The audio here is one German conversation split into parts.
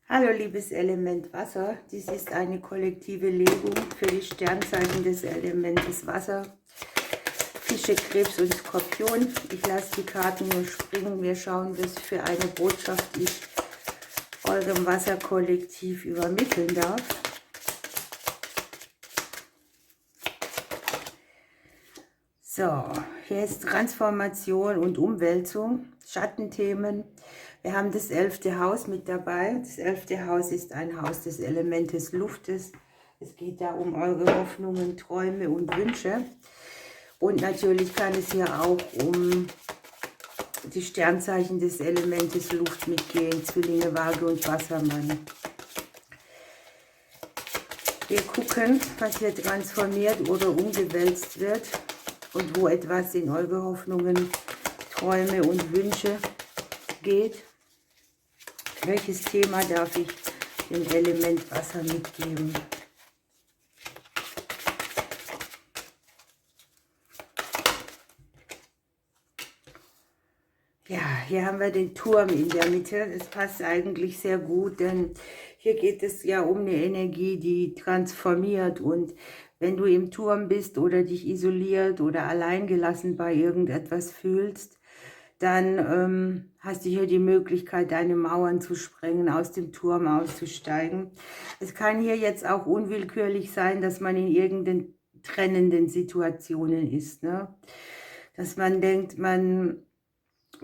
Hallo liebes Element Wasser, dies ist eine kollektive Legung für die Sternzeichen des Elementes Wasser, Fische, Krebs und Skorpion. Ich lasse die Karten nur springen, wir schauen, was für eine Botschaft ich eurem Wasserkollektiv übermitteln darf. So, hier ist Transformation und Umwälzung, Schattenthemen. Wir haben das 11. Haus mit dabei. Das 11. Haus ist ein Haus des Elementes Luftes. Es geht da um eure Hoffnungen, Träume und Wünsche. Und natürlich kann es hier auch um die Sternzeichen des Elementes Luft mitgehen, Zwillinge, Waage und Wassermann. Wir gucken, was hier transformiert oder umgewälzt wird und wo etwas in eure Hoffnungen, Träume und Wünsche geht. Welches Thema darf ich dem Element Wasser mitgeben? Ja, hier haben wir den Turm in der Mitte. Das passt eigentlich sehr gut, denn hier geht es ja um eine Energie, die transformiert. Und wenn du im Turm bist oder dich isoliert oder alleingelassen bei irgendetwas fühlst, dann hast du hier die Möglichkeit, deine Mauern zu sprengen, aus dem Turm auszusteigen. Es kann hier jetzt auch unwillkürlich sein, dass man in irgendeinen trennenden Situationen ist, ne? Dass man denkt, man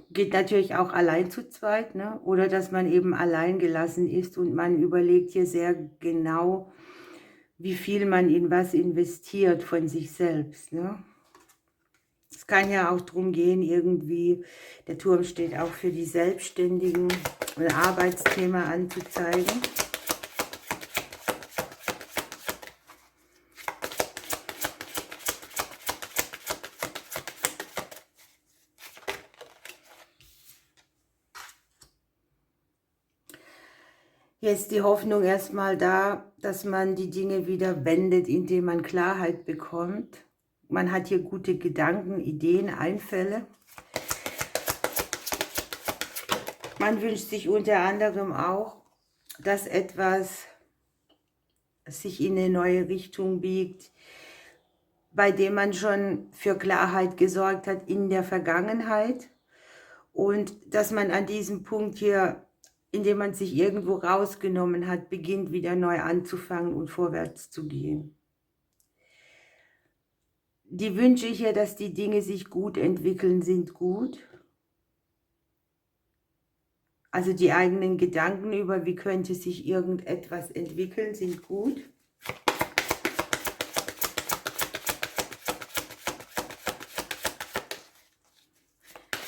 geht natürlich auch allein zu zweit, ne? Oder dass man eben allein gelassen ist und man überlegt hier sehr genau, wie viel man in was investiert von sich selbst, ne? Es kann ja auch darum gehen, irgendwie, der Turm steht auch für die Selbstständigen, ein Arbeitsthema anzuzeigen. Hier ist die Hoffnung erstmal da, dass man die Dinge wieder wendet, indem man Klarheit bekommt. Man hat hier gute Gedanken, Ideen, Einfälle. Man wünscht sich unter anderem auch, dass etwas sich in eine neue Richtung biegt, bei dem man schon für Klarheit gesorgt hat in der Vergangenheit und dass man an diesem Punkt hier, indem man sich irgendwo rausgenommen hat, beginnt wieder neu anzufangen und vorwärts zu gehen. Die Wünsche hier, dass die Dinge sich gut entwickeln, sind gut. Also die eigenen Gedanken über, wie könnte sich irgendetwas entwickeln, sind gut.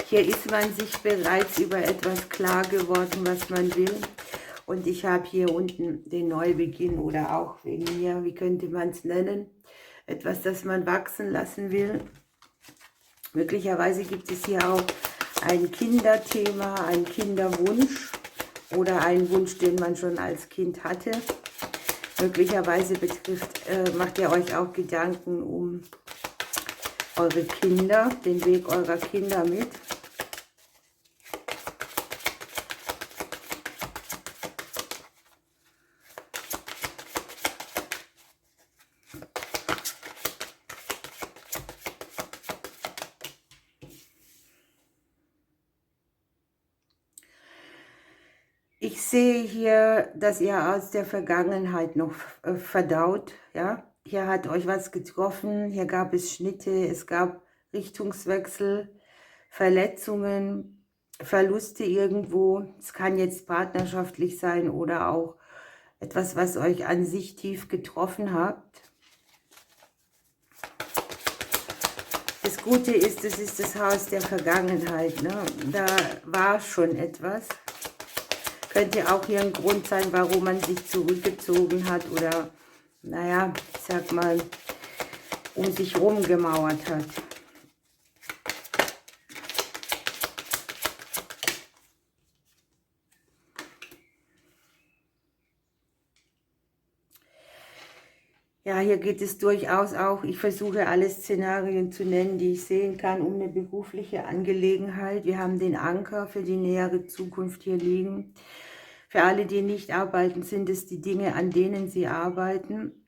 Hier ist man sich bereits über etwas klar geworden, was man will. Und ich habe hier unten den Neubeginn oder auch wegen mir, wie könnte man es nennen, etwas, das man wachsen lassen will. Möglicherweise gibt es hier auch ein Kinderthema, ein Kinderwunsch oder einen Wunsch, den man schon als Kind hatte. Möglicherweise macht ihr euch auch Gedanken um eure Kinder, den Weg eurer Kinder mit. Ich sehe hier, dass ihr aus der Vergangenheit noch verdaut, ja. Hier hat euch was getroffen, hier gab es Schnitte, es gab Richtungswechsel, Verletzungen, Verluste irgendwo. Es kann jetzt partnerschaftlich sein oder auch etwas, was euch an sich tief getroffen habt. Das Gute ist, es ist das Haus der Vergangenheit, ne? Da war schon etwas. Könnte auch hier ein Grund sein, warum man sich zurückgezogen hat oder, naja, ich sag mal, um sich rumgemauert hat. Ja, hier geht es durchaus auch, ich versuche alle Szenarien zu nennen, die ich sehen kann, um eine berufliche Angelegenheit. Wir haben den Anker für die nähere Zukunft hier liegen. Für alle, die nicht arbeiten, sind es die Dinge, an denen sie arbeiten.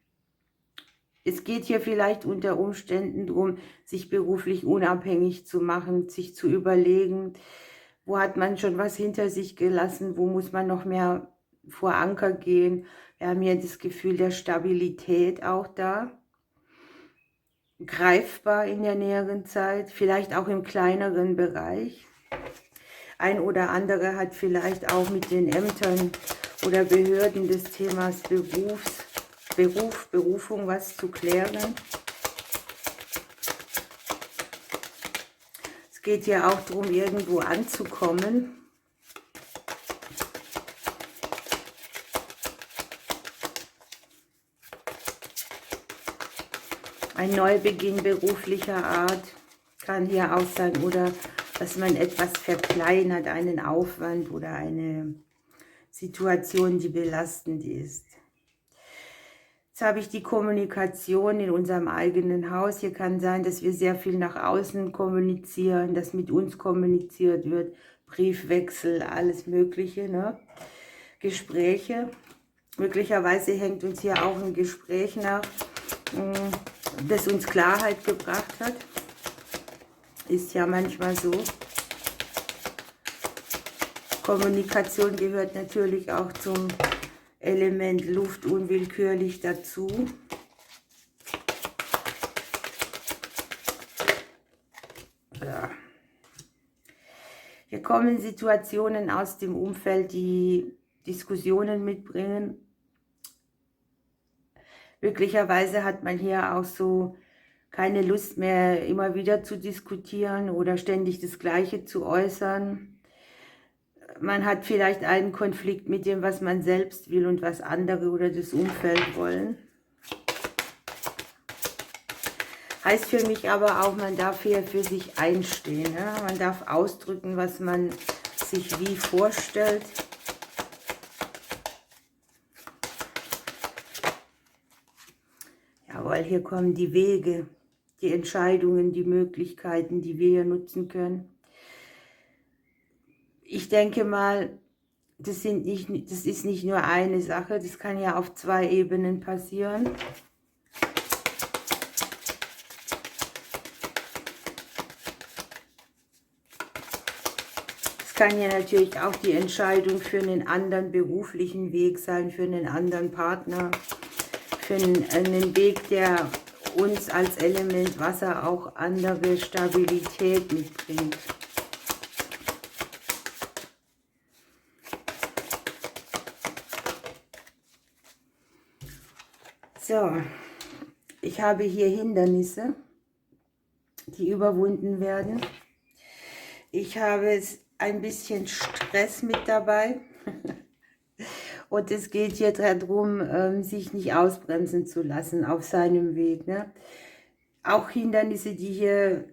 Es geht hier vielleicht unter Umständen darum, sich beruflich unabhängig zu machen, sich zu überlegen, wo hat man schon was hinter sich gelassen, wo muss man noch mehr vor Anker gehen. Wir haben hier das Gefühl der Stabilität auch da, greifbar in der näheren Zeit, vielleicht auch im kleineren Bereich. Ein oder andere hat vielleicht auch mit den Ämtern oder Behörden des Themas Berufung was zu klären. Es geht ja auch darum, irgendwo anzukommen. Ein Neubeginn beruflicher Art kann hier auch sein, oder dass man etwas verkleinert, einen Aufwand oder eine Situation, die belastend ist. Jetzt habe ich die Kommunikation in unserem eigenen Haus. Hier kann sein, dass wir sehr viel nach außen kommunizieren, dass mit uns kommuniziert wird, Briefwechsel, alles Mögliche, ne? Gespräche. Möglicherweise hängt uns hier auch ein Gespräch nach, das uns Klarheit gebracht hat. Ist ja manchmal so. Kommunikation gehört natürlich auch zum Element Luft unwillkürlich dazu. Ja. Hier kommen Situationen aus dem Umfeld, die Diskussionen mitbringen. Möglicherweise hat man hier auch so keine Lust mehr, immer wieder zu diskutieren oder ständig das Gleiche zu äußern. Man hat vielleicht einen Konflikt mit dem, was man selbst will und was andere oder das Umfeld wollen. Heißt für mich aber auch, man darf hier für sich einstehen. Ne? Man darf ausdrücken, was man sich wie vorstellt. Jawohl, hier kommen die Wege, die Entscheidungen, die Möglichkeiten, die wir hier nutzen können. Ich denke mal, das ist nicht nur eine Sache, das kann ja auf 2 Ebenen passieren. Es kann ja natürlich auch die Entscheidung für einen anderen beruflichen Weg sein, für einen anderen Partner, für einen Weg, der uns als Element Wasser auch andere Stabilität mitbringt. So, ich habe hier Hindernisse, die überwunden werden. Ich habe ein bisschen Stress mit dabei. Und es geht hier darum, sich nicht ausbremsen zu lassen auf seinem Weg. Ne? Auch Hindernisse, die hier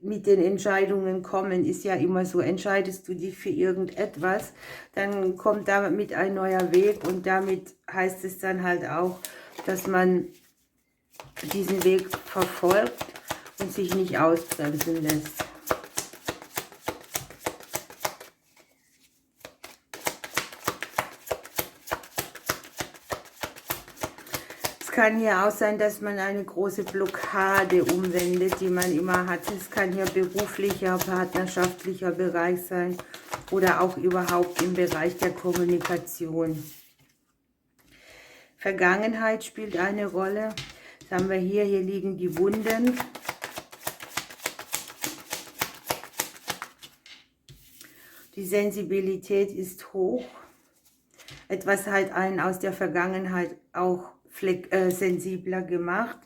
mit den Entscheidungen kommen, ist ja immer so, entscheidest du dich für irgendetwas, dann kommt damit ein neuer Weg und damit heißt es dann halt auch, dass man diesen Weg verfolgt und sich nicht ausbremsen lässt. Es kann hier auch sein, dass man eine große Blockade umwendet, die man immer hat. Es kann hier beruflicher, partnerschaftlicher Bereich sein oder auch überhaupt im Bereich der Kommunikation. Vergangenheit spielt eine Rolle. Das haben wir hier liegen die Wunden. Die Sensibilität ist hoch. Etwas hat einen aus der Vergangenheit auch sensibler gemacht.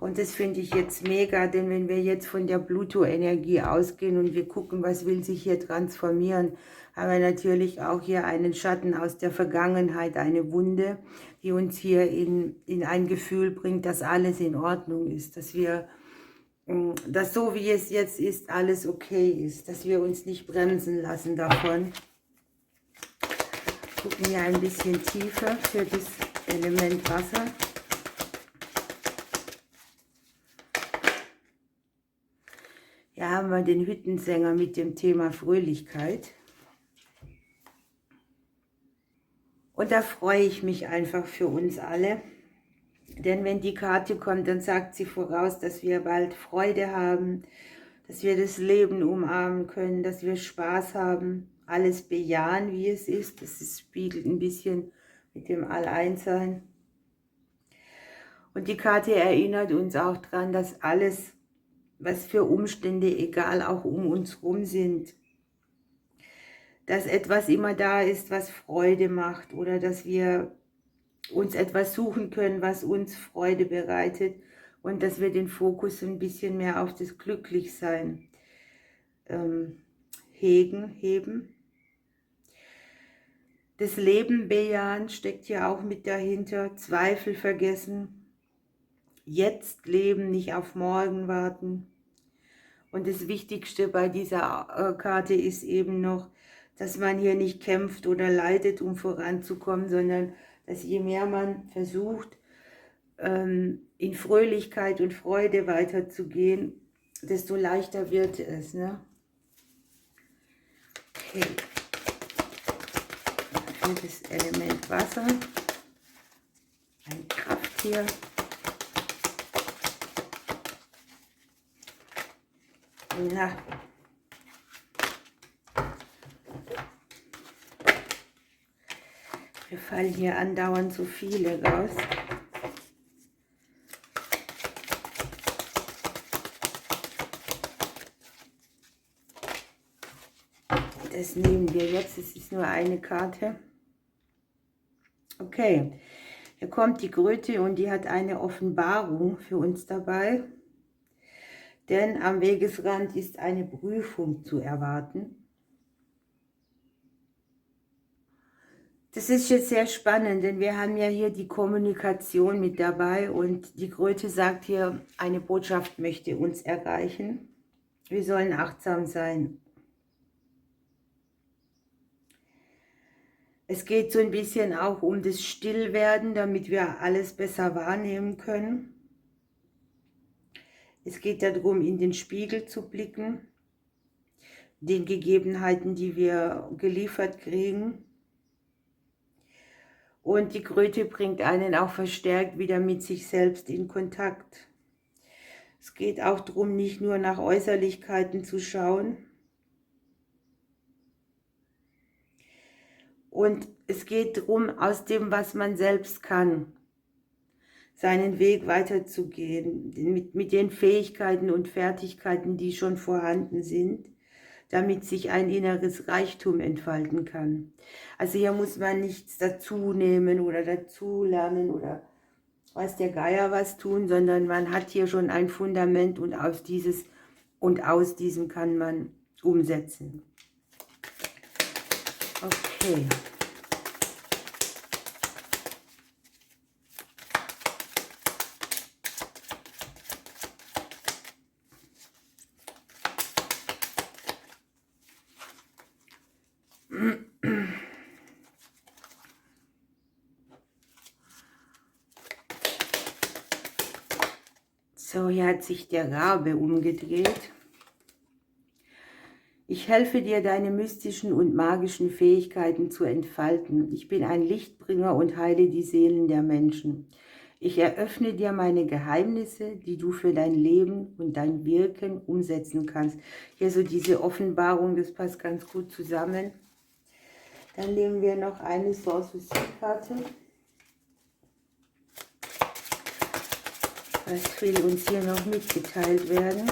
Und das finde ich jetzt mega, denn wenn wir jetzt von der Pluto-Energie ausgehen und wir gucken, was will sich hier transformieren, haben wir natürlich auch hier einen Schatten aus der Vergangenheit, eine Wunde, die uns hier in ein Gefühl bringt, dass alles in Ordnung ist, dass so wie es jetzt ist, alles okay ist, dass wir uns nicht bremsen lassen davon. Gucken wir ein bisschen tiefer für das Element Wasser. Hier haben wir den Hüttensänger mit dem Thema Fröhlichkeit. Und da freue ich mich einfach für uns alle. Denn wenn die Karte kommt, dann sagt sie voraus, dass wir bald Freude haben, dass wir das Leben umarmen können, dass wir Spaß haben, alles bejahen, wie es ist. Das spiegelt ein bisschen mit dem All-Eins-Sein. Und die Karte erinnert uns auch daran, dass alles, was für Umstände, egal auch um uns rum sind, dass etwas immer da ist, was Freude macht oder dass wir uns etwas suchen können, was uns Freude bereitet und dass wir den Fokus ein bisschen mehr auf das Glücklichsein heben. Das Leben bejahen steckt ja auch mit dahinter, Zweifel vergessen, jetzt leben, nicht auf morgen warten. Und das Wichtigste bei dieser Karte ist eben noch, dass man hier nicht kämpft oder leidet, um voranzukommen, sondern dass je mehr man versucht, in Fröhlichkeit und Freude weiterzugehen, desto leichter wird es. Ne? Okay. Für das Element Wasser. Ein Krafttier. Na. Mir fallen hier andauernd so viele raus. Das nehmen wir jetzt, es ist nur eine Karte. Okay, hier kommt die Kröte und die hat eine Offenbarung für uns dabei. Denn am Wegesrand ist eine Prüfung zu erwarten. Das ist jetzt sehr spannend, denn wir haben ja hier die Kommunikation mit dabei und die Kröte sagt hier, eine Botschaft möchte uns erreichen. Wir sollen achtsam sein. Es geht so ein bisschen auch um das Stillwerden, damit wir alles besser wahrnehmen können. Es geht darum, in den Spiegel zu blicken, den Gegebenheiten, die wir geliefert kriegen. Und die Kröte bringt einen auch verstärkt wieder mit sich selbst in Kontakt. Es geht auch darum, nicht nur nach Äußerlichkeiten zu schauen. Und es geht darum, aus dem, was man selbst kann, seinen Weg weiterzugehen, mit den Fähigkeiten und Fertigkeiten, die schon vorhanden sind, damit sich ein inneres Reichtum entfalten kann. Also hier muss man nichts dazu nehmen oder dazu lernen oder weiß der Geier was tun, sondern man hat hier schon ein Fundament und aus diesem kann man umsetzen. Okay. So, hier hat sich der Rabe umgedreht. Ich helfe dir, deine mystischen und magischen Fähigkeiten zu entfalten. Ich bin ein Lichtbringer und heile die Seelen der Menschen. Ich eröffne dir meine Geheimnisse, die du für dein Leben und dein Wirken umsetzen kannst. Hier so diese Offenbarung, das passt ganz gut zusammen. Dann nehmen wir noch eine Sorcery-Karte. Was will uns hier noch mitgeteilt werden?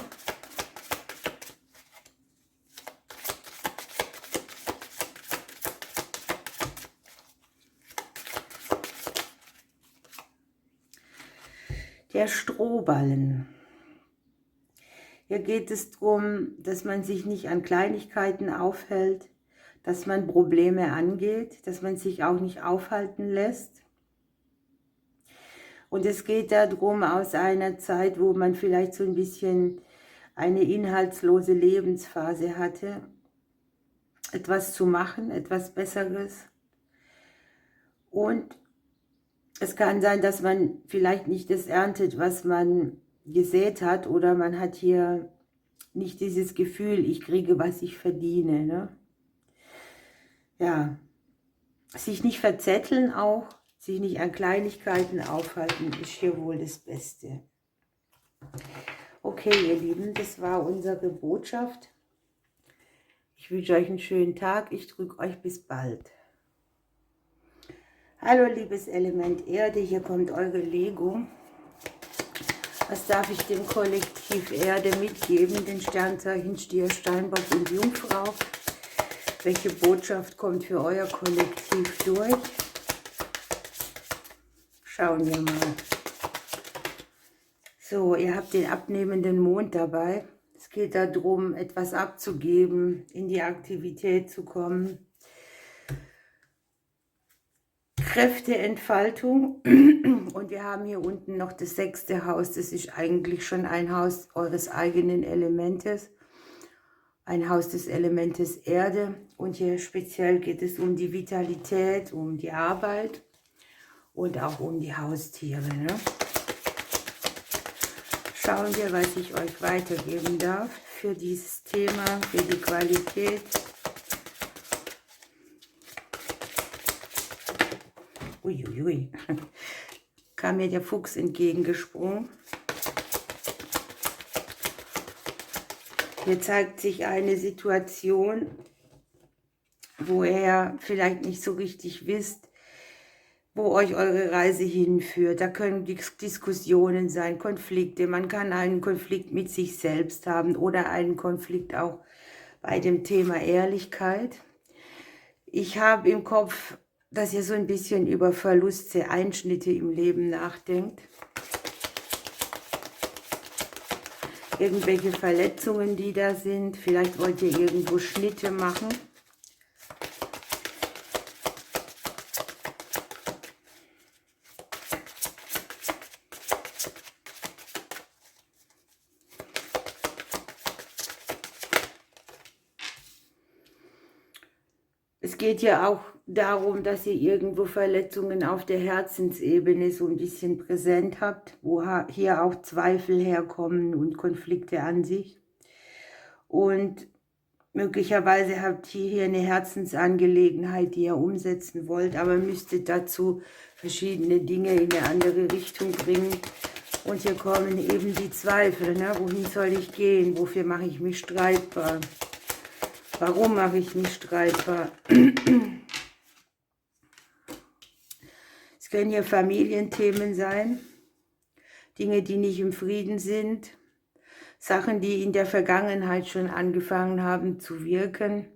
Der Strohballen. Hier geht es darum, dass man sich nicht an Kleinigkeiten aufhält, dass man Probleme angeht, dass man sich auch nicht aufhalten lässt. Und es geht darum, aus einer Zeit, wo man vielleicht so ein bisschen eine inhaltslose Lebensphase hatte, etwas zu machen, etwas Besseres. Und es kann sein, dass man vielleicht nicht das erntet, was man gesät hat, oder man hat hier nicht dieses Gefühl, ich kriege, was ich verdiene. Ne? Ja, Sich nicht verzetteln auch, sich nicht an Kleinigkeiten aufhalten, ist hier wohl das Beste. Okay, ihr Lieben, das war unsere Botschaft. Ich wünsche euch einen schönen Tag. Ich drücke euch bis bald. Hallo, liebes Element Erde, hier kommt eure Legung. Was darf ich dem Kollektiv Erde mitgeben, den Sternzeichen Stier, Steinbock und Jungfrau? Welche Botschaft kommt für euer Kollektiv durch? Schauen wir mal. So, ihr habt den abnehmenden Mond dabei. Es geht darum, etwas abzugeben, in die Aktivität zu kommen. Kräfteentfaltung. Und wir haben hier unten noch das 6. Haus. Das ist eigentlich schon ein Haus eures eigenen Elementes. Ein Haus des Elementes Erde. Und hier speziell geht es um die Vitalität, um die Arbeit und auch um die Haustiere. Ne? Schauen wir, was ich euch weitergeben darf für dieses Thema, für die Qualität. Uiuiui, kam mir der Fuchs entgegengesprungen. Hier zeigt sich eine Situation, wo ihr vielleicht nicht so richtig wisst, wo euch eure Reise hinführt. Da können Diskussionen sein, Konflikte. Man kann einen Konflikt mit sich selbst haben oder einen Konflikt auch bei dem Thema Ehrlichkeit. Ich habe im Kopf, dass ihr so ein bisschen über Verluste, Einschnitte im Leben nachdenkt. Irgendwelche Verletzungen, die da sind. Vielleicht wollt ihr irgendwo Schnitte machen. Es geht ja auch darum, dass ihr irgendwo Verletzungen auf der Herzensebene so ein bisschen präsent habt, wo hier auch Zweifel herkommen und Konflikte an sich. Und möglicherweise habt ihr hier eine Herzensangelegenheit, die ihr umsetzen wollt, aber müsstet dazu verschiedene Dinge in eine andere Richtung bringen. Und hier kommen eben die Zweifel, ne? Wohin soll ich gehen? Wofür mache ich mich streitbar? Warum mache ich mich streitbar? Es können hier Familienthemen sein, Dinge, die nicht im Frieden sind, Sachen, die in der Vergangenheit schon angefangen haben zu wirken.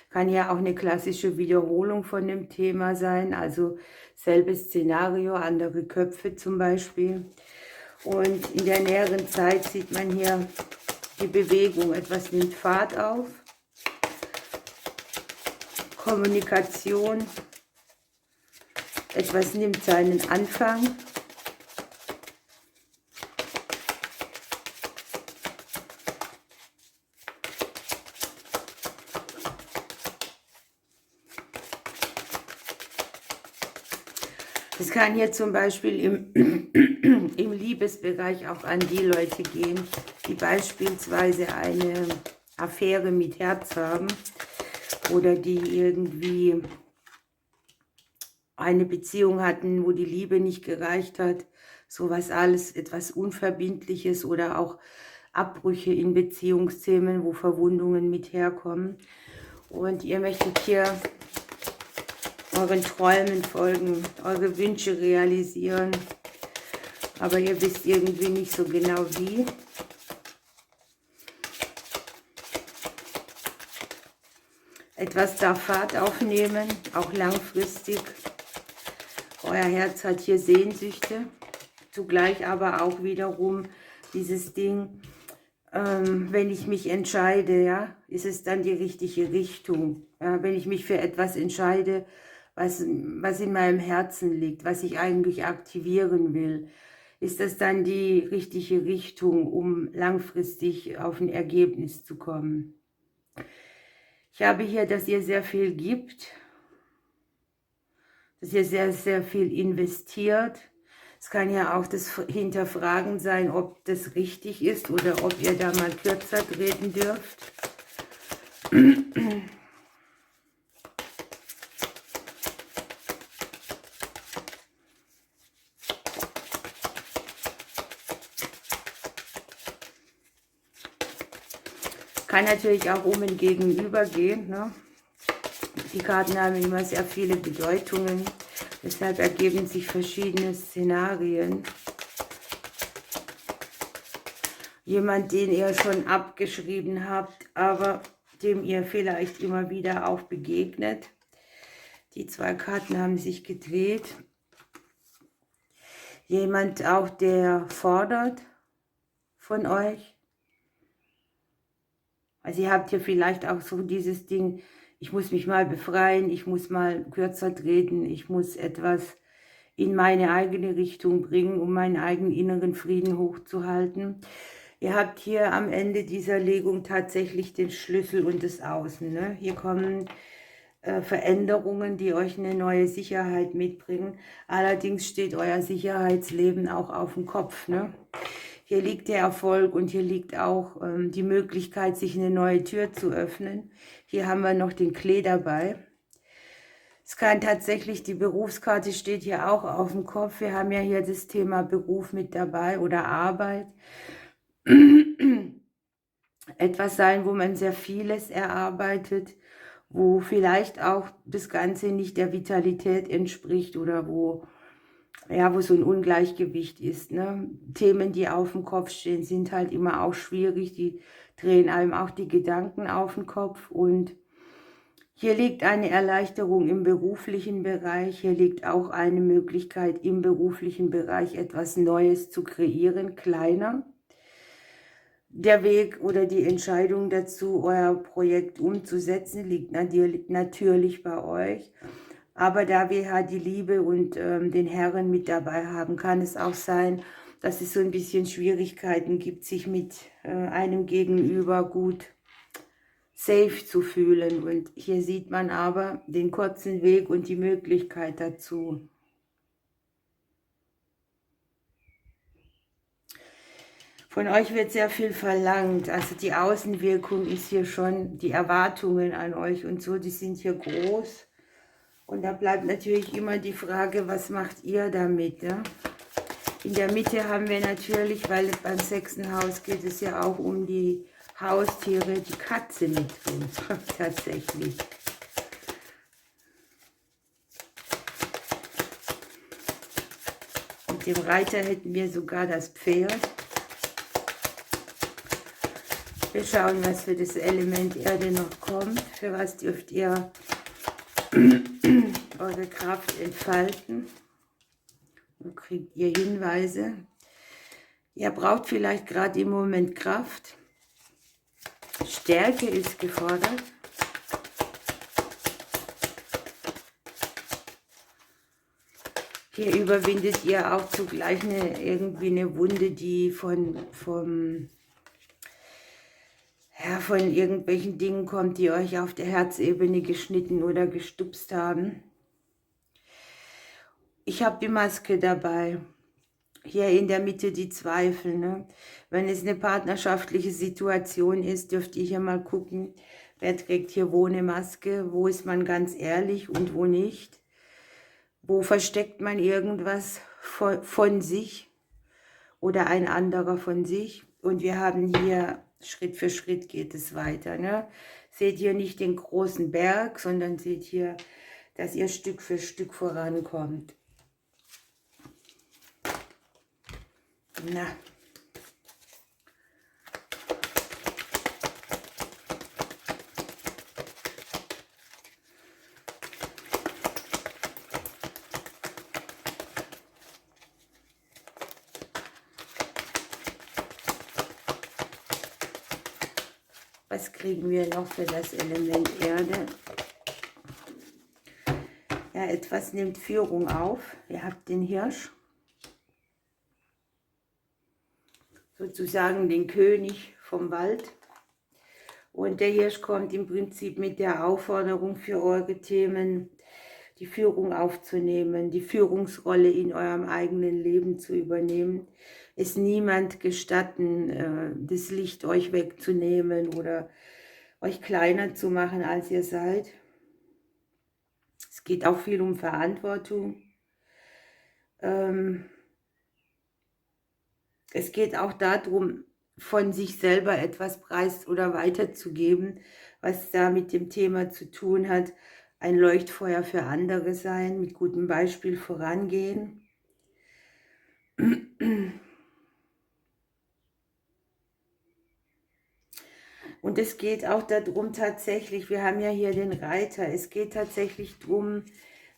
Kann ja auch eine klassische Wiederholung von dem Thema sein, also selbes Szenario, andere Köpfe zum Beispiel. Und in der näheren Zeit sieht man hier die Bewegung, etwas nimmt Fahrt auf. Kommunikation, etwas nimmt seinen Anfang. Es kann hier zum Beispiel im Liebesbereich auch an die Leute gehen, die beispielsweise eine Affäre mit Herz haben. Oder die irgendwie eine Beziehung hatten, wo die Liebe nicht gereicht hat. Sowas alles, etwas Unverbindliches oder auch Abbrüche in Beziehungsthemen, wo Verwundungen mit herkommen. Und ihr möchtet hier euren Träumen folgen, eure Wünsche realisieren. Aber ihr wisst irgendwie nicht so genau wie. Etwas darf Fahrt aufnehmen, auch langfristig. Euer Herz hat hier Sehnsüchte, zugleich aber auch wiederum dieses Ding, wenn ich mich entscheide, ja, ist es dann die richtige Richtung. Ja, wenn ich mich für etwas entscheide, was in meinem Herzen liegt, was ich eigentlich aktivieren will, ist das dann die richtige Richtung, um langfristig auf ein Ergebnis zu kommen. Ich habe hier, dass ihr sehr viel gibt, dass ihr sehr, sehr viel investiert. Es kann ja auch das Hinterfragen sein, ob das richtig ist oder ob ihr da mal kürzer treten dürft. Kann natürlich auch um ein Gegenüber gehen, ne? Die Karten haben immer sehr viele Bedeutungen, deshalb ergeben sich verschiedene Szenarien. Jemand, den ihr schon abgeschrieben habt, aber dem ihr vielleicht immer wieder auch begegnet. Die zwei Karten haben sich gedreht. Jemand auch, der fordert von euch. Also ihr habt hier vielleicht auch so dieses Ding, ich muss mich mal befreien, ich muss mal kürzer treten, ich muss etwas in meine eigene Richtung bringen, um meinen eigenen inneren Frieden hochzuhalten. Ihr habt hier am Ende dieser Legung tatsächlich den Schlüssel und das Außen. Ne? Hier kommen Veränderungen, die euch eine neue Sicherheit mitbringen. Allerdings steht euer Sicherheitsleben auch auf dem Kopf. Ne? Hier liegt der Erfolg und hier liegt auch die Möglichkeit, sich eine neue Tür zu öffnen. Hier haben wir noch den Klee dabei. Es kann tatsächlich, die Berufskarte steht hier auch auf dem Kopf. Wir haben ja hier das Thema Beruf mit dabei oder Arbeit. Etwas sein, wo man sehr vieles erarbeitet, wo vielleicht auch das Ganze nicht der Vitalität entspricht oder wo, ja, wo so ein Ungleichgewicht ist. Ne? Themen, die auf dem Kopf stehen, sind halt immer auch schwierig, die drehen einem auch die Gedanken auf den Kopf und hier liegt eine Erleichterung im beruflichen Bereich, hier liegt auch eine Möglichkeit im beruflichen Bereich etwas Neues zu kreieren, kleiner. Der Weg oder die Entscheidung dazu, euer Projekt umzusetzen, liegt natürlich bei euch. Aber da wir ja die Liebe und den Herren mit dabei haben, kann es auch sein, dass es so ein bisschen Schwierigkeiten gibt, sich mit einem Gegenüber gut safe zu fühlen. Und hier sieht man aber den kurzen Weg und die Möglichkeit dazu. Von euch wird sehr viel verlangt, also die Außenwirkung ist hier schon, die Erwartungen an euch und so, die sind hier groß. Und da bleibt natürlich immer die Frage, was macht ihr damit? Ja? In der Mitte haben wir natürlich, weil beim 6. Haus geht es ja auch um die Haustiere, die Katze mit drin, tatsächlich. Mit dem Reiter hätten wir sogar das Pferd. Wir schauen, was für das Element Erde noch kommt. Für was dürft ihr eure Kraft entfalten? Wo kriegt ihr Hinweise? Ihr braucht vielleicht gerade im Moment Kraft. Stärke ist gefordert. Hier überwindet ihr auch zugleich irgendwie eine Wunde, die von irgendwelchen Dingen kommt, die euch auf der Herzebene geschnitten oder gestupst haben. Ich habe die Maske dabei. Hier in der Mitte die Zweifel. Ne? Wenn es eine partnerschaftliche Situation ist, dürft ihr hier mal gucken, wer trägt hier wo eine Maske, wo ist man ganz ehrlich und wo nicht. Wo versteckt man irgendwas von sich oder ein anderer von sich. Und wir haben hier, Schritt für Schritt geht es weiter. Ne? Seht hier nicht den großen Berg, sondern seht hier, dass ihr Stück für Stück vorankommt. Na. Was kriegen wir noch für das Element Erde? Ja, etwas nimmt Führung auf. Ihr habt den Hirsch. Sozusagen den König vom Wald. Und der Hirsch kommt im Prinzip mit der Aufforderung für eure Themen, die Führung aufzunehmen, die Führungsrolle in eurem eigenen Leben zu übernehmen. Es niemand gestatten, das Licht euch wegzunehmen oder euch kleiner zu machen, als ihr seid. Es geht auch viel um Verantwortung. Es geht auch darum, von sich selber etwas preist oder weiterzugeben, was da mit dem Thema zu tun hat. Ein Leuchtfeuer für andere sein, mit gutem Beispiel vorangehen. Und es geht auch darum tatsächlich, wir haben ja hier den Reiter, es geht tatsächlich darum,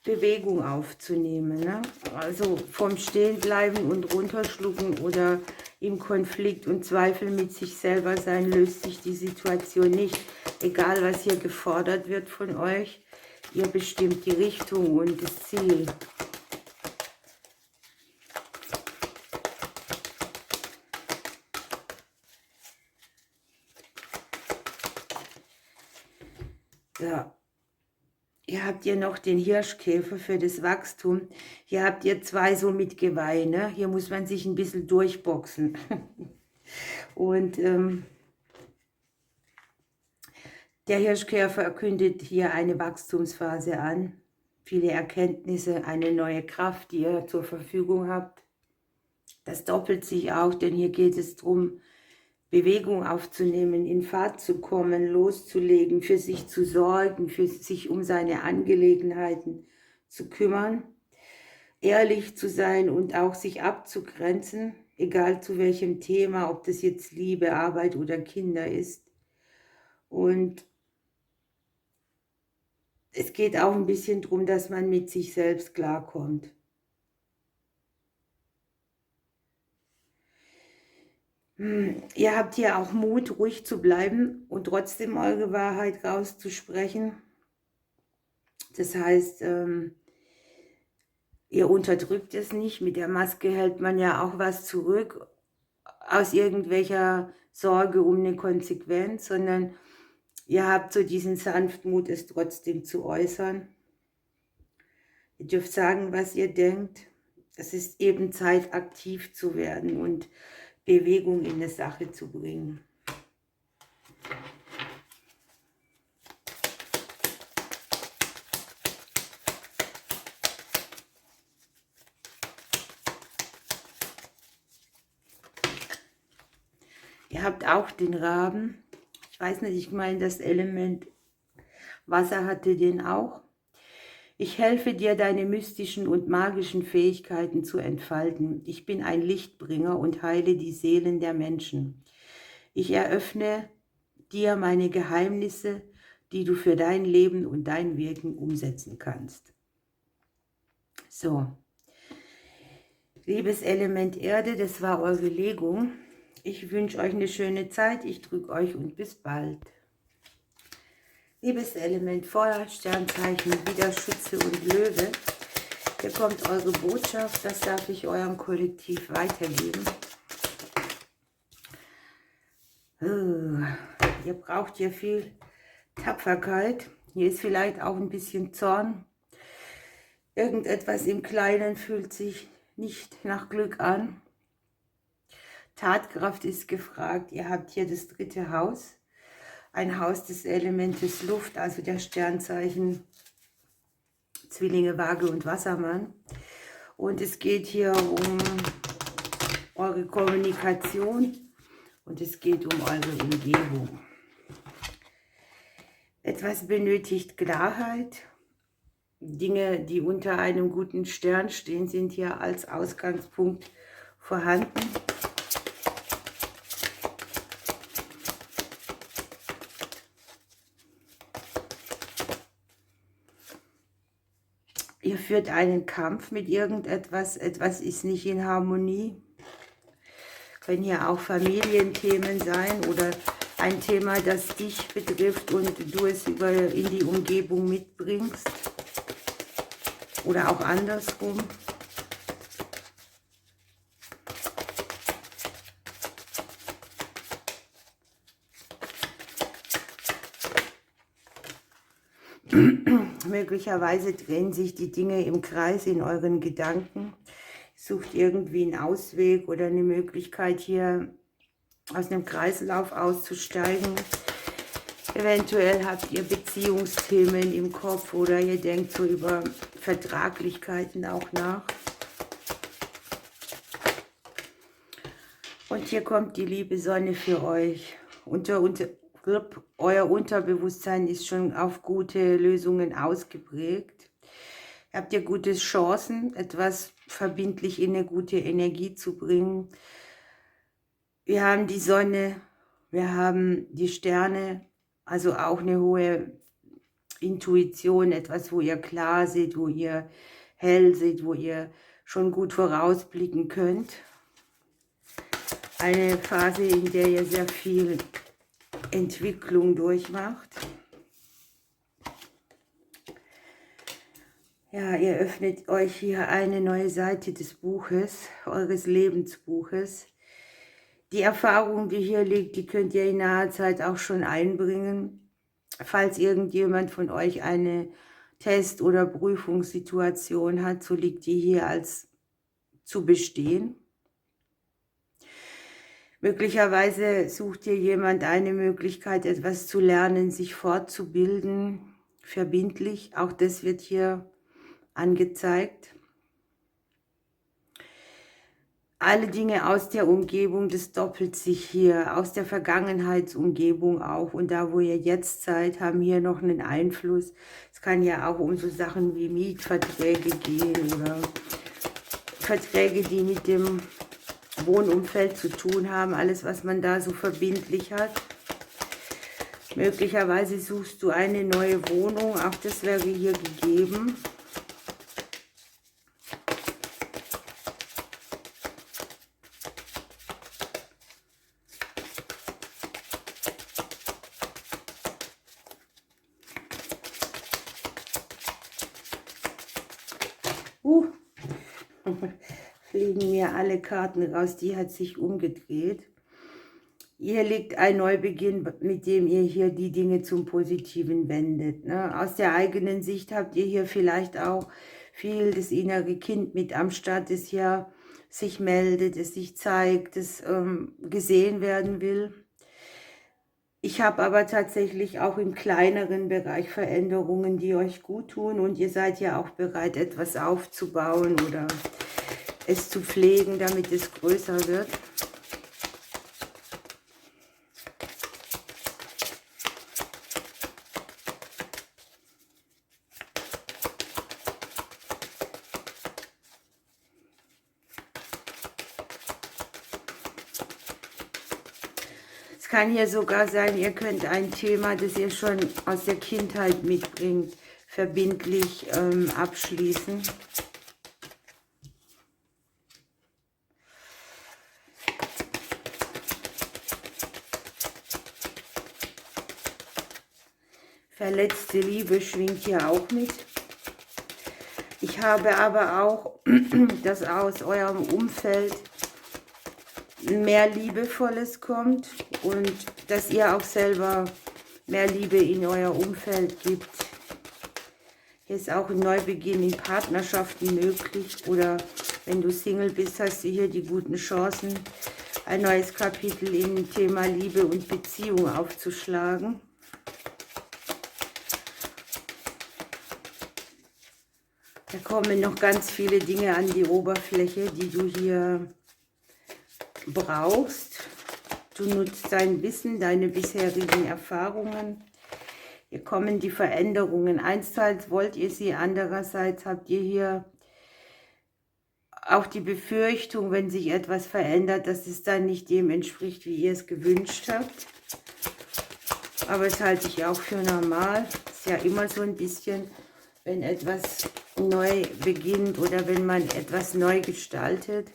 Bewegung aufzunehmen. Ne? Also vom Stehenbleiben und runterschlucken oder im Konflikt und Zweifel mit sich selber sein, löst sich die Situation nicht. Egal, was hier gefordert wird von euch, ihr bestimmt die Richtung und das Ziel. Ja. Hier habt ihr noch den Hirschkäfer für das Wachstum. Hier habt ihr zwei so mit Geweih. Ne? Hier muss man sich ein bisschen durchboxen. Und der Hirschkäfer kündet hier eine Wachstumsphase an. Viele Erkenntnisse, eine neue Kraft, die ihr zur Verfügung habt. Das doppelt sich auch, denn hier geht es darum, Bewegung aufzunehmen, in Fahrt zu kommen, loszulegen, für sich zu sorgen, für sich um seine Angelegenheiten zu kümmern, ehrlich zu sein und auch sich abzugrenzen, egal zu welchem Thema, ob das jetzt Liebe, Arbeit oder Kinder ist. Und es geht auch ein bisschen darum, dass man mit sich selbst klarkommt. Ihr habt hier auch Mut, ruhig zu bleiben und trotzdem eure Wahrheit rauszusprechen. Das heißt, ihr unterdrückt es nicht. Mit der Maske hält man ja auch was zurück aus irgendwelcher Sorge um eine Konsequenz, sondern ihr habt so diesen Sanftmut, es trotzdem zu äußern. Ihr dürft sagen, was ihr denkt. Es ist eben Zeit, aktiv zu werden und Bewegung in eine Sache zu bringen. Ihr habt auch den Raben. Ich weiß nicht, ich meine, das Element Wasser hatte den auch. Ich helfe dir, deine mystischen und magischen Fähigkeiten zu entfalten. Ich bin ein Lichtbringer und heile die Seelen der Menschen. Ich eröffne dir meine Geheimnisse, die du für dein Leben und dein Wirken umsetzen kannst. So, liebes Element Erde, das war eure Legung. Ich wünsche euch eine schöne Zeit. Ich drücke euch und bis bald. Liebes Element Feuer, Sternzeichen, Widder, Schütze und Löwe. Hier kommt eure Botschaft, das darf ich eurem Kollektiv weitergeben. Ihr braucht hier viel Tapferkeit. Hier ist vielleicht auch ein bisschen Zorn. Irgendetwas im Kleinen fühlt sich nicht nach Glück an. Tatkraft ist gefragt. Ihr habt hier das 3. Haus. Ein Haus des Elementes Luft, also der Sternzeichen Zwillinge, Waage und Wassermann. Und es geht hier um eure Kommunikation und es geht um eure Umgebung. Etwas benötigt Klarheit. Dinge, die unter einem guten Stern stehen, sind hier als Ausgangspunkt vorhanden. Ihr führt einen Kampf mit irgendetwas, etwas ist nicht in Harmonie. Können hier auch Familienthemen sein oder ein Thema, das dich betrifft und du es in die Umgebung mitbringst. Oder auch andersrum. Möglicherweise drehen sich die Dinge im Kreis in euren Gedanken. Sucht irgendwie einen Ausweg oder eine Möglichkeit, hier aus einem Kreislauf auszusteigen. Eventuell habt ihr Beziehungsthemen im Kopf oder ihr denkt so über Vertraglichkeiten auch nach. Und hier kommt die liebe Sonne für euch. Euer Unterbewusstsein ist schon auf gute Lösungen ausgeprägt. Habt ihr gute Chancen, etwas verbindlich in eine gute Energie zu bringen. Wir haben die Sonne, wir haben die Sterne, also auch eine hohe Intuition, etwas, wo ihr klar seht, wo ihr hell seht, wo ihr schon gut vorausblicken könnt. Eine Phase, in der ihr sehr viel Entwicklung durchmacht. Ja, ihr öffnet euch hier eine neue Seite des Buches, eures Lebensbuches. Die Erfahrung, die hier liegt, die könnt ihr in naher Zeit auch schon einbringen. Falls irgendjemand von euch eine Test- oder Prüfungssituation hat, so liegt die hier als zu bestehen. Möglicherweise sucht hier jemand eine Möglichkeit, etwas zu lernen, sich fortzubilden, verbindlich. Auch das wird hier angezeigt. Alle Dinge aus der Umgebung, das doppelt sich hier, aus der Vergangenheitsumgebung auch. Und da, wo ihr jetzt seid, haben hier noch einen Einfluss. Es kann ja auch um so Sachen wie Mietverträge gehen oder Verträge, die mit dem Wohnumfeld zu tun haben. Alles, was man da so verbindlich hat. Möglicherweise suchst du eine neue Wohnung, auch das wäre hier gegeben. Fliegen mir alle Karten raus, die hat sich umgedreht. Hier liegt ein Neubeginn, mit dem ihr hier die Dinge zum Positiven wendet. Ne? Aus der eigenen Sicht habt ihr hier vielleicht auch viel das innere Kind mit am Start, das hier sich meldet, das sich zeigt, das gesehen werden will. Ich habe aber tatsächlich auch im kleineren Bereich Veränderungen, die euch gut tun, und ihr seid ja auch bereit, etwas aufzubauen oder es zu pflegen, damit es größer wird. Es kann hier sogar sein, ihr könnt ein Thema, das ihr schon aus der Kindheit mitbringt, verbindlich abschließen. Verletzte Liebe schwingt hier auch mit. Ich habe aber auch, dass aus eurem Umfeld mehr Liebevolles kommt und dass ihr auch selber mehr Liebe in euer Umfeld gibt. Hier ist auch ein Neubeginn in Partnerschaften möglich, oder wenn du Single bist, hast du hier die guten Chancen, ein neues Kapitel im Thema Liebe und Beziehung aufzuschlagen. Da kommen noch ganz viele Dinge an die Oberfläche, die du hier brauchst. Du nutzt dein Wissen, deine bisherigen Erfahrungen. Hier kommen die Veränderungen. Einsteils wollt ihr sie, andererseits habt ihr hier auch die Befürchtung, wenn sich etwas verändert, dass es dann nicht dem entspricht, wie ihr es gewünscht habt. Aber das halte ich auch für normal. Ist ja immer so ein bisschen, wenn etwas neu beginnt oder wenn man etwas neu gestaltet,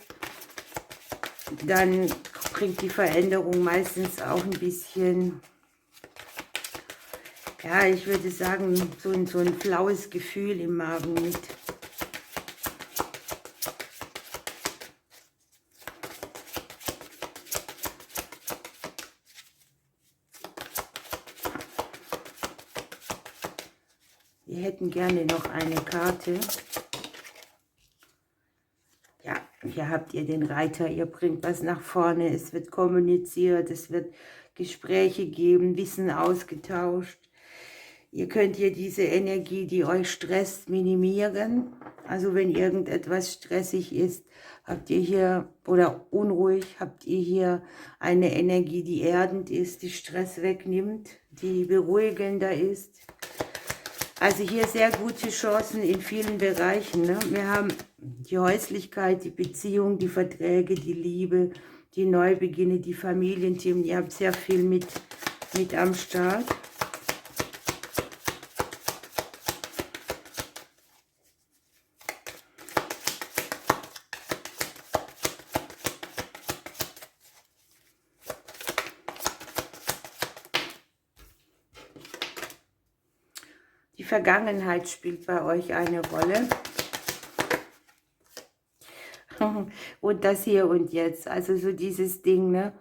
dann bringt die Veränderung meistens auch ein bisschen, ja, ich würde sagen, so ein flaues Gefühl im Magen mit. Wir hätten gerne noch eine Karte. Ja, hier habt ihr den Reiter, ihr bringt was nach vorne, es wird kommuniziert, es wird Gespräche geben, Wissen ausgetauscht. Ihr könnt hier diese Energie, die euch stresst, minimieren. Also wenn irgendetwas stressig ist, habt ihr hier, oder unruhig, habt ihr hier eine Energie, die erdend ist, die Stress wegnimmt, die beruhigender ist. Also hier sehr gute Chancen in vielen Bereichen. Ne? Wir haben die Häuslichkeit, die Beziehung, die Verträge, die Liebe, die Neubeginne, die Familienthemen. Ihr habt sehr viel mit am Start. Die Vergangenheit spielt bei euch eine Rolle. Und das Hier und Jetzt. Also so dieses Ding, ne?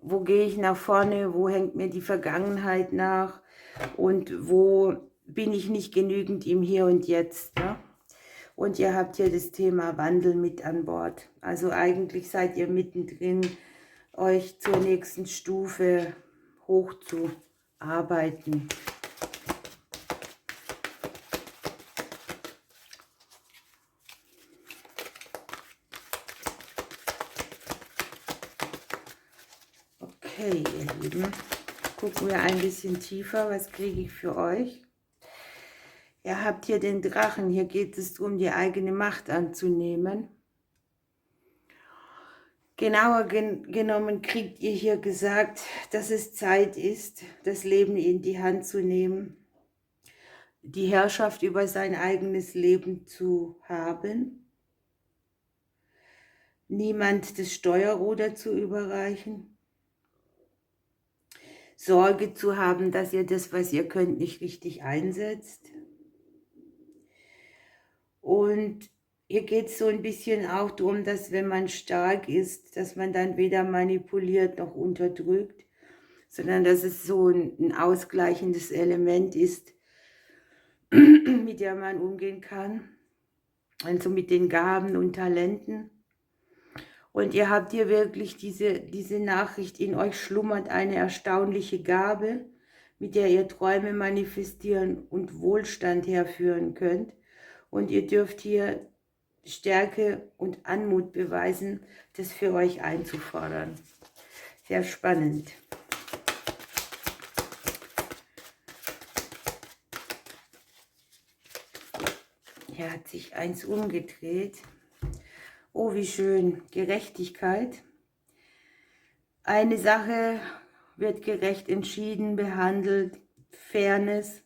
Wo gehe ich nach vorne? Wo hängt mir die Vergangenheit nach? Und wo bin ich nicht genügend im Hier und Jetzt, ne? Und ihr habt hier das Thema Wandel mit an Bord. Also eigentlich seid ihr mittendrin, euch zur nächsten Stufe hochzuarbeiten. Okay, ihr Lieben, gucken wir ein bisschen tiefer, was kriege ich für euch? Ihr habt hier den Drachen, hier geht es darum, die eigene Macht anzunehmen. Genauer genommen kriegt ihr hier gesagt, dass es Zeit ist, das Leben in die Hand zu nehmen, die Herrschaft über sein eigenes Leben zu haben, niemand das Steuerruder zu überreichen, Sorge zu haben, dass ihr das, was ihr könnt, nicht richtig einsetzt. Und hier geht es so ein bisschen auch darum, dass wenn man stark ist, dass man dann weder manipuliert noch unterdrückt, sondern dass es so ein ausgleichendes Element ist, mit der man umgehen kann, also mit den Gaben und Talenten. Und ihr habt hier wirklich diese Nachricht, in euch schlummert eine erstaunliche Gabe, mit der ihr Träume manifestieren und Wohlstand herführen könnt. Und ihr dürft hier Stärke und Anmut beweisen, das für euch einzufordern. Sehr spannend. Hier hat sich eins umgedreht. Oh, wie schön. Gerechtigkeit. Eine Sache wird gerecht entschieden, behandelt. Fairness.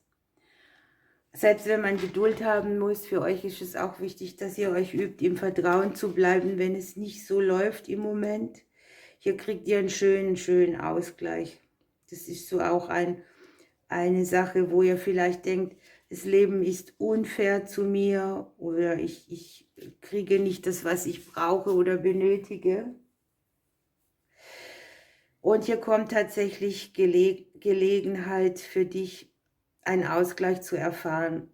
Selbst wenn man Geduld haben muss, für euch ist es auch wichtig, dass ihr euch übt, im Vertrauen zu bleiben, wenn es nicht so läuft im Moment. Hier kriegt ihr einen schönen Ausgleich. Das ist so auch eine Sache, wo ihr vielleicht denkt, das Leben ist unfair zu mir oder ich kriege nicht das, was ich brauche oder benötige. Und hier kommt tatsächlich Gelegenheit für dich, einen Ausgleich zu erfahren.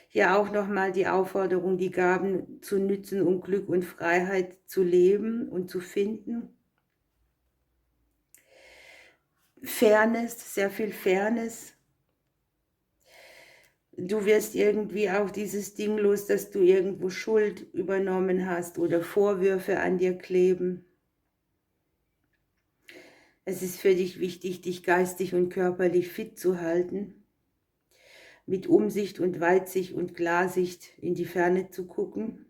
Hier auch nochmal die Aufforderung, die Gaben zu nützen, um Glück und Freiheit zu leben und zu finden. Fairness, sehr viel Fairness. Du wirst irgendwie auch dieses Ding los, dass du irgendwo Schuld übernommen hast oder Vorwürfe an dir kleben. Es ist für dich wichtig, dich geistig und körperlich fit zu halten, mit Umsicht und Weitsicht und Klarsicht in die Ferne zu gucken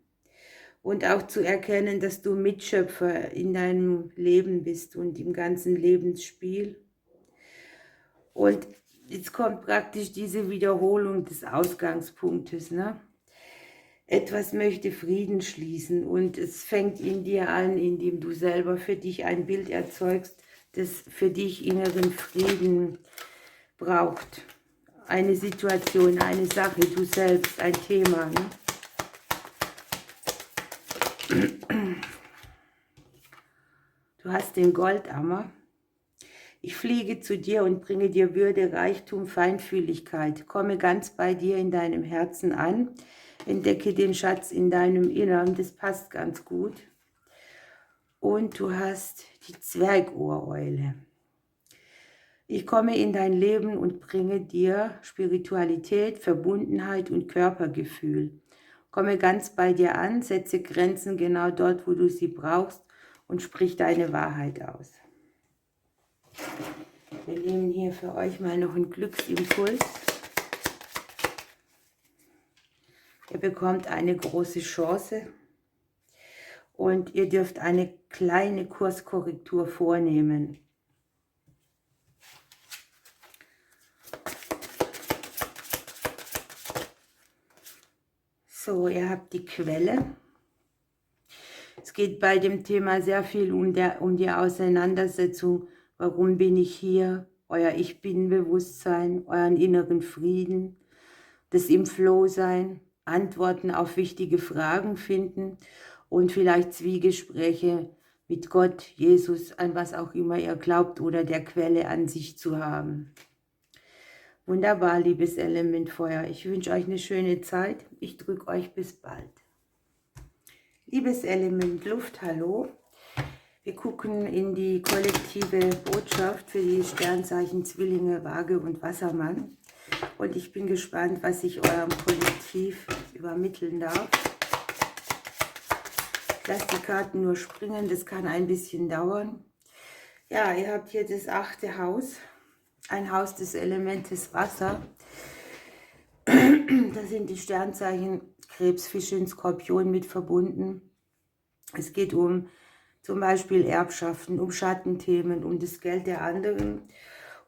und auch zu erkennen, dass du Mitschöpfer in deinem Leben bist und im ganzen Lebensspiel. Und jetzt kommt praktisch diese Wiederholung des Ausgangspunktes, ne? Etwas möchte Frieden schließen und es fängt in dir an, indem du selber für dich ein Bild erzeugst, das für dich inneren Frieden braucht. Eine Situation, eine Sache, du selbst, ein Thema. Ne? Du hast den Goldammer. Ich fliege zu dir und bringe dir Würde, Reichtum, Feinfühligkeit. Komme ganz bei dir in deinem Herzen an. Entdecke den Schatz in deinem Innern. Das passt ganz gut. Und du hast die Zwergohreule. Ich komme in dein Leben und bringe dir Spiritualität, Verbundenheit und Körpergefühl. Komme ganz bei dir an, setze Grenzen genau dort, wo du sie brauchst und sprich deine Wahrheit aus. Wir nehmen hier für euch mal noch einen Glücksimpuls. Ihr bekommt eine große Chance und ihr dürft eine kleine Kurskorrektur vornehmen. So, ihr habt die Quelle. Es geht bei dem Thema sehr viel um die Auseinandersetzung, warum bin ich hier, euer Ich-Bin-Bewusstsein, euren inneren Frieden, das im Flow sein, Antworten auf wichtige Fragen finden und vielleicht Zwiegespräche mit Gott, Jesus, an was auch immer ihr glaubt oder der Quelle an sich zu haben. Wunderbar, liebes Element Feuer. Ich wünsche euch eine schöne Zeit. Ich drücke euch bis bald. Liebes Element Luft, hallo. Wir gucken in die kollektive Botschaft für die Sternzeichen Zwillinge, Waage und Wassermann. Und ich bin gespannt, was ich eurem Kollektiv übermitteln darf. Ich lasse die Karten nur springen, das kann ein bisschen dauern. Ja, ihr habt hier das 8. Haus, ein Haus des Elementes Wasser. Da sind die Sternzeichen Krebs, Fische und Skorpion mit verbunden. Es geht um zum Beispiel Erbschaften, um Schattenthemen, um das Geld der anderen.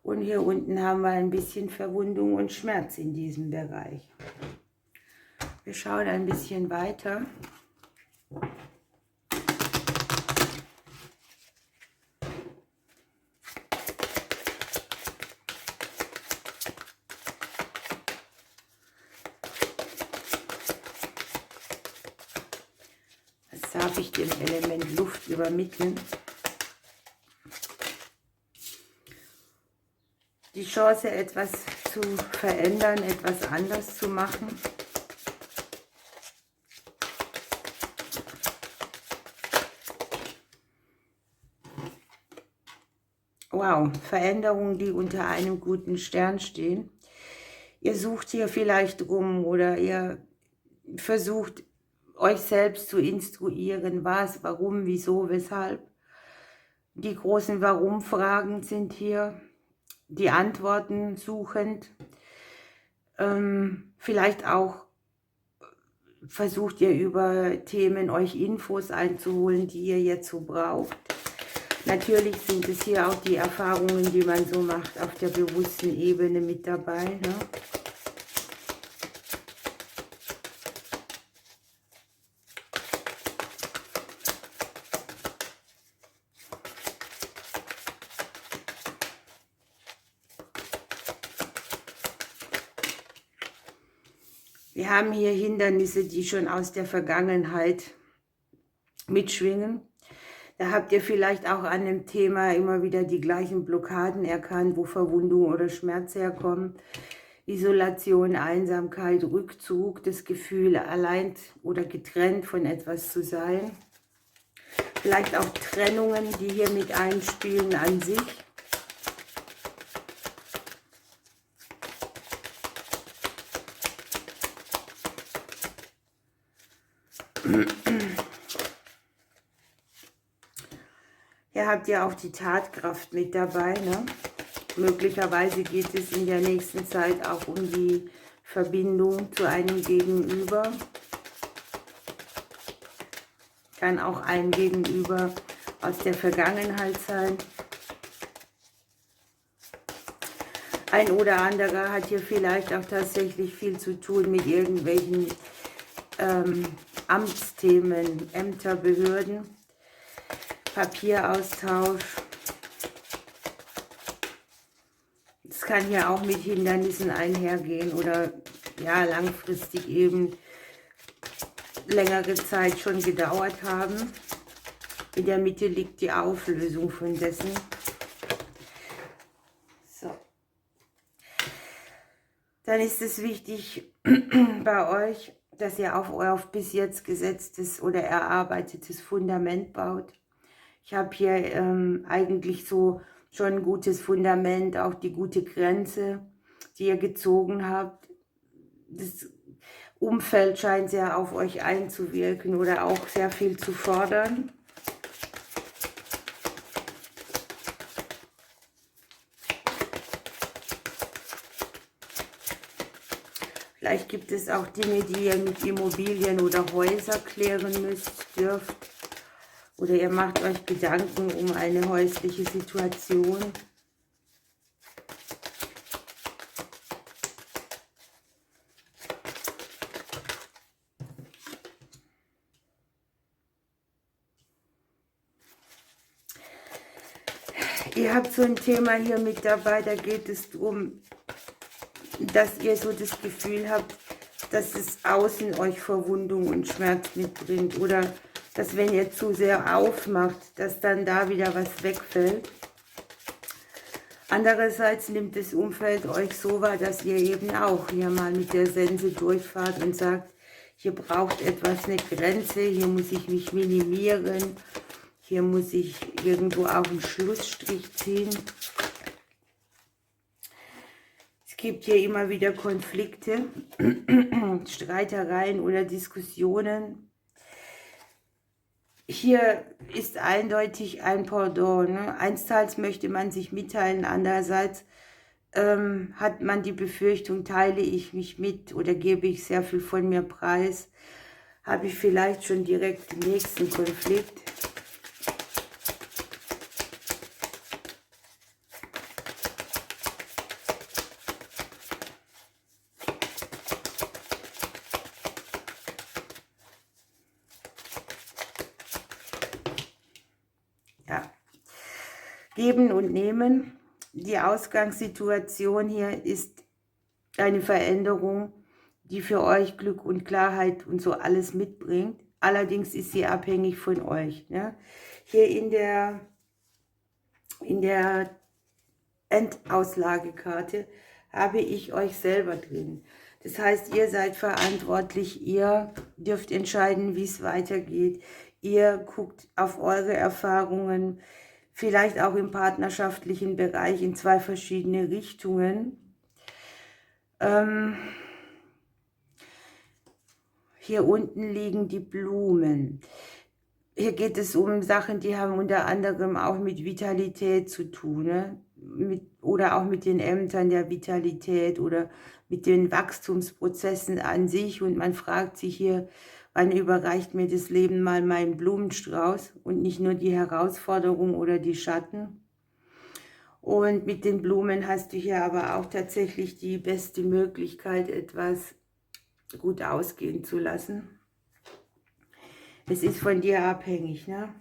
Und hier unten haben wir ein bisschen Verwundung und Schmerz in diesem Bereich. Wir schauen ein bisschen weiter. Was darf ich dem Element Luft übermitteln? Die Chance, etwas zu verändern, etwas anders zu machen. Wow, Veränderungen, die unter einem guten Stern stehen. Ihr sucht hier vielleicht rum oder ihr versucht, euch selbst zu instruieren, was, warum, wieso, weshalb. Die großen Warum-Fragen sind hier, die Antworten suchend. Vielleicht auch versucht ihr über Themen euch Infos einzuholen, die ihr jetzt so braucht. Natürlich sind es hier auch die Erfahrungen, die man so macht, auf der bewussten Ebene mit dabei. Ne? Wir haben hier Hindernisse, die schon aus der Vergangenheit mitschwingen. Da habt ihr vielleicht auch an dem Thema immer wieder die gleichen Blockaden erkannt, wo Verwundung oder Schmerz herkommen. Isolation, Einsamkeit, Rückzug, das Gefühl, allein oder getrennt von etwas zu sein. Vielleicht auch Trennungen, die hier mit einspielen an sich. Hier habt ihr auch die Tatkraft mit dabei. Ne? Möglicherweise geht es in der nächsten Zeit auch um die Verbindung zu einem Gegenüber. Kann auch ein Gegenüber aus der Vergangenheit sein. Ein oder anderer hat hier vielleicht auch tatsächlich viel zu tun mit irgendwelchen Amtsthemen, Ämter, Behörden, Papieraustausch. Es kann hier auch mit Hindernissen einhergehen oder ja, langfristig eben längere Zeit schon gedauert haben. In der Mitte liegt die Auflösung von dessen. So. Dann ist es wichtig bei euch, dass ihr auf euer bis jetzt gesetztes oder erarbeitetes Fundament baut. Ich habe hier eigentlich so schon ein gutes Fundament, auch die gute Grenze, die ihr gezogen habt. Umfeld scheint sehr auf euch einzuwirken oder auch sehr viel zu fordern. Vielleicht gibt es auch Dinge, die ihr mit Immobilien oder Häuser klären müsst, dürft. Oder ihr macht euch Gedanken um eine häusliche Situation. Ihr habt so ein Thema hier mit dabei, da geht es darum, dass ihr so das Gefühl habt, dass es außen euch Verwundung und Schmerz mitbringt. Oder dass wenn ihr zu sehr aufmacht, dass dann da wieder was wegfällt. Andererseits nimmt das Umfeld euch so wahr, dass ihr eben auch hier mal mit der Sense durchfahrt und sagt, hier braucht etwas eine Grenze, hier muss ich mich minimieren, hier muss ich irgendwo auch einen Schlussstrich ziehen. Es gibt hier immer wieder Konflikte, Streitereien oder Diskussionen. Hier ist eindeutig ein Pendant. Ne? Einsteils möchte man sich mitteilen, andererseits hat man die Befürchtung, teile ich mich mit oder gebe ich sehr viel von mir preis, habe ich vielleicht schon direkt den nächsten Konflikt. Ja, geben und nehmen. Die Ausgangssituation hier ist eine Veränderung, die für euch Glück und Klarheit und so alles mitbringt. Allerdings ist sie abhängig von euch. Ne? Hier in der Endauslagekarte habe ich euch selber drin. Das heißt, ihr seid verantwortlich, ihr dürft entscheiden, wie es weitergeht. Ihr guckt auf eure Erfahrungen, vielleicht auch im partnerschaftlichen Bereich in zwei verschiedene Richtungen. Hier unten liegen die Blumen. Hier geht es um Sachen, die haben unter anderem auch mit Vitalität zu tun, ne? Oder auch mit den Ämtern der Vitalität oder mit den Wachstumsprozessen an sich. Und man fragt sich hier, wann überreicht mir das Leben mal meinen Blumenstrauß und nicht nur die Herausforderung oder die Schatten. Und mit den Blumen hast du hier aber auch tatsächlich die beste Möglichkeit, etwas gut ausgehen zu lassen. Es ist von dir abhängig, ne?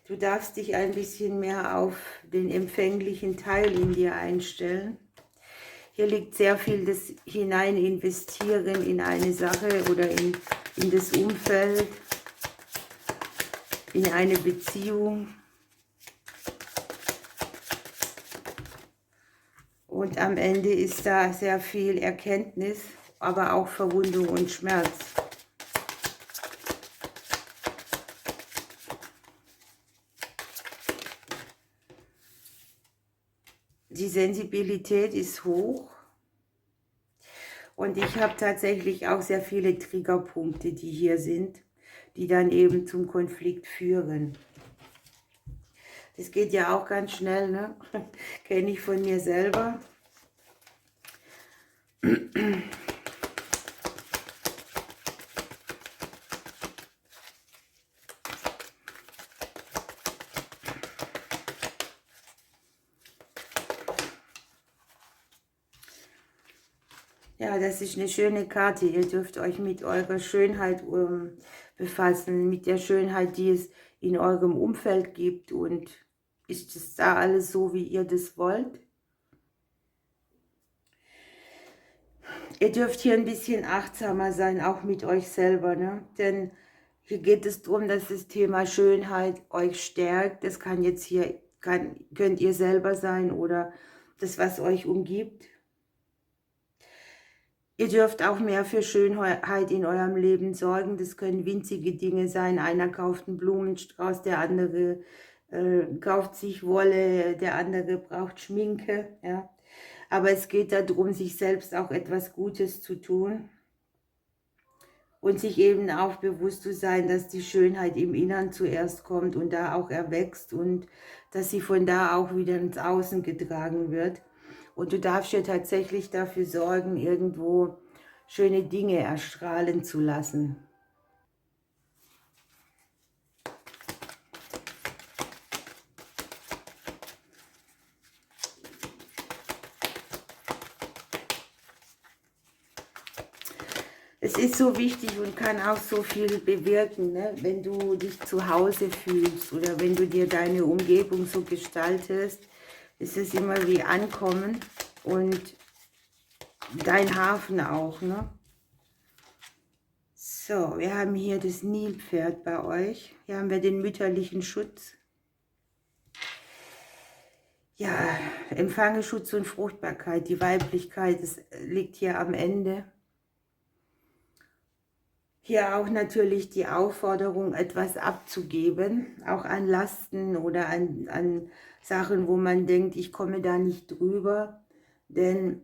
Du darfst dich ein bisschen mehr auf den empfänglichen Teil in dir einstellen. Hier liegt sehr viel das hinein investieren in eine Sache oder in das Umfeld, in eine Beziehung. Und am Ende ist da sehr viel Erkenntnis, aber auch Verwundung und Schmerz. Die Sensibilität ist hoch und ich habe tatsächlich auch sehr viele Triggerpunkte, die hier sind, die dann eben zum Konflikt führen. Das geht ja auch ganz schnell, ne? Kenne ich von mir selber. Ja, das ist eine schöne Karte. Ihr dürft euch mit eurer Schönheit befassen, mit der Schönheit, die es in eurem Umfeld gibt. Und ist es da alles so, wie ihr das wollt? Ihr dürft hier ein bisschen achtsamer sein, auch mit euch selber, ne? Denn hier geht es darum, dass das Thema Schönheit euch stärkt. Das kann jetzt hier, könnt ihr selber sein oder das, was euch umgibt. Ihr dürft auch mehr für Schönheit in eurem Leben sorgen. Das können winzige Dinge sein. Einer kauft einen Blumenstrauß, der andere kauft sich Wolle, der andere braucht Schminke. Ja. Aber es geht darum, sich selbst auch etwas Gutes zu tun. Und sich eben auch bewusst zu sein, dass die Schönheit im Innern zuerst kommt und da auch erwächst und dass sie von da auch wieder ins Außen getragen wird. Und du darfst ja tatsächlich dafür sorgen, irgendwo schöne Dinge erstrahlen zu lassen. Es ist so wichtig und kann auch so viel bewirken, ne? Wenn du dich zu Hause fühlst oder wenn du dir deine Umgebung so gestaltest, ist es immer wie Ankommen und dein Hafen auch, ne? So, wir haben hier das Nilpferd bei euch. Hier haben wir den mütterlichen Schutz. Ja, empfange Schutz und Fruchtbarkeit, die Weiblichkeit, das liegt hier am Ende. Hier auch natürlich die Aufforderung, etwas abzugeben, auch an Lasten oder an Sachen, wo man denkt, ich komme da nicht drüber. Denn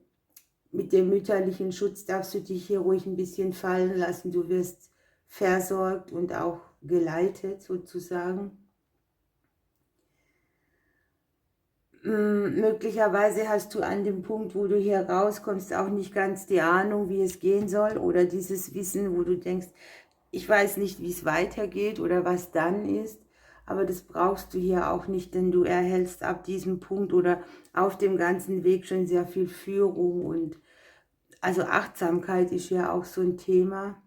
mit dem mütterlichen Schutz darfst du dich hier ruhig ein bisschen fallen lassen. Du wirst versorgt und auch geleitet sozusagen. Möglicherweise hast du an dem Punkt, wo du hier rauskommst, auch nicht ganz die Ahnung, wie es gehen soll oder dieses Wissen, wo du denkst, ich weiß nicht, wie es weitergeht oder was dann ist, aber das brauchst du hier auch nicht, denn du erhältst ab diesem Punkt oder auf dem ganzen Weg schon sehr viel Führung und also Achtsamkeit ist ja auch so ein Thema.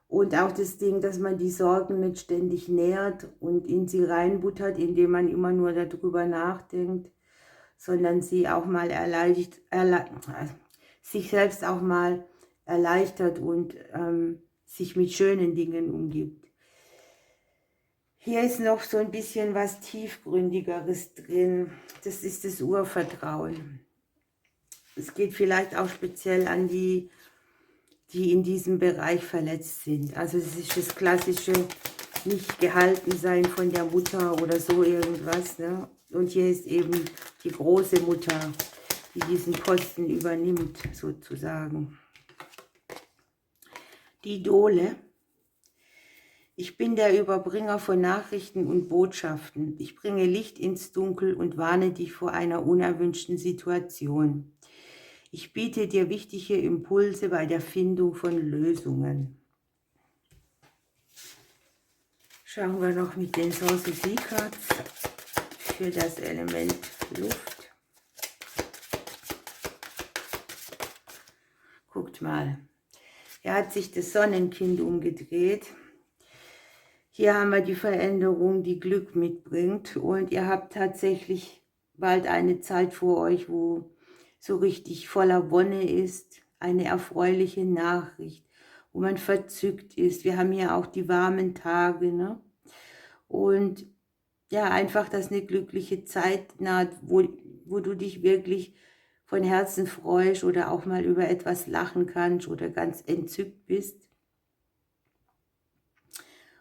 Und auch das Ding, dass man die Sorgen nicht ständig nährt und in sie reinbuttert, indem man immer nur darüber nachdenkt, sondern sie auch mal sich selbst auch mal erleichtert und sich mit schönen Dingen umgibt. Hier ist noch so ein bisschen was Tiefgründigeres drin. Das ist das Urvertrauen. Es geht vielleicht auch speziell an die in diesem Bereich verletzt sind. Also es ist das klassische nicht gehalten sein von der Mutter oder so irgendwas. Ne? Und hier ist eben die große Mutter, die diesen Posten übernimmt, sozusagen. Die Dole. Ich bin der Überbringer von Nachrichten und Botschaften. Ich bringe Licht ins Dunkel und warne dich vor einer unerwünschten Situation. Ich biete dir wichtige Impulse bei der Findung von Lösungen. Schauen wir noch mit den Sorcery Cards für das Element Luft. Guckt mal, hier hat sich das Sonnenkind umgedreht. Hier haben wir die Veränderung, die Glück mitbringt. Und ihr habt tatsächlich bald eine Zeit vor euch, wo so richtig voller Wonne ist, eine erfreuliche Nachricht, wo man verzückt ist. Wir haben hier auch die warmen Tage, ne? Und ja, einfach, dass eine glückliche Zeit naht, wo du dich wirklich von Herzen freust oder auch mal über etwas lachen kannst oder ganz entzückt bist.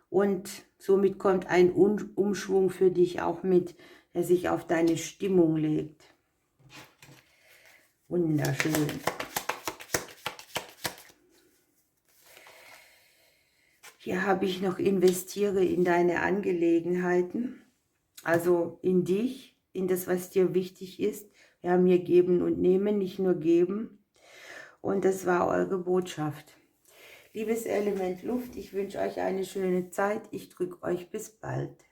Und somit kommt ein Umschwung für dich auch mit, der sich auf deine Stimmung legt. Wunderschön. Hier habe ich noch investiere in deine Angelegenheiten, also in dich, in das, was dir wichtig ist. Wir haben hier geben und nehmen, nicht nur geben. Und das war eure Botschaft. Liebes Element Luft, ich wünsche euch eine schöne Zeit. Ich drücke euch bis bald.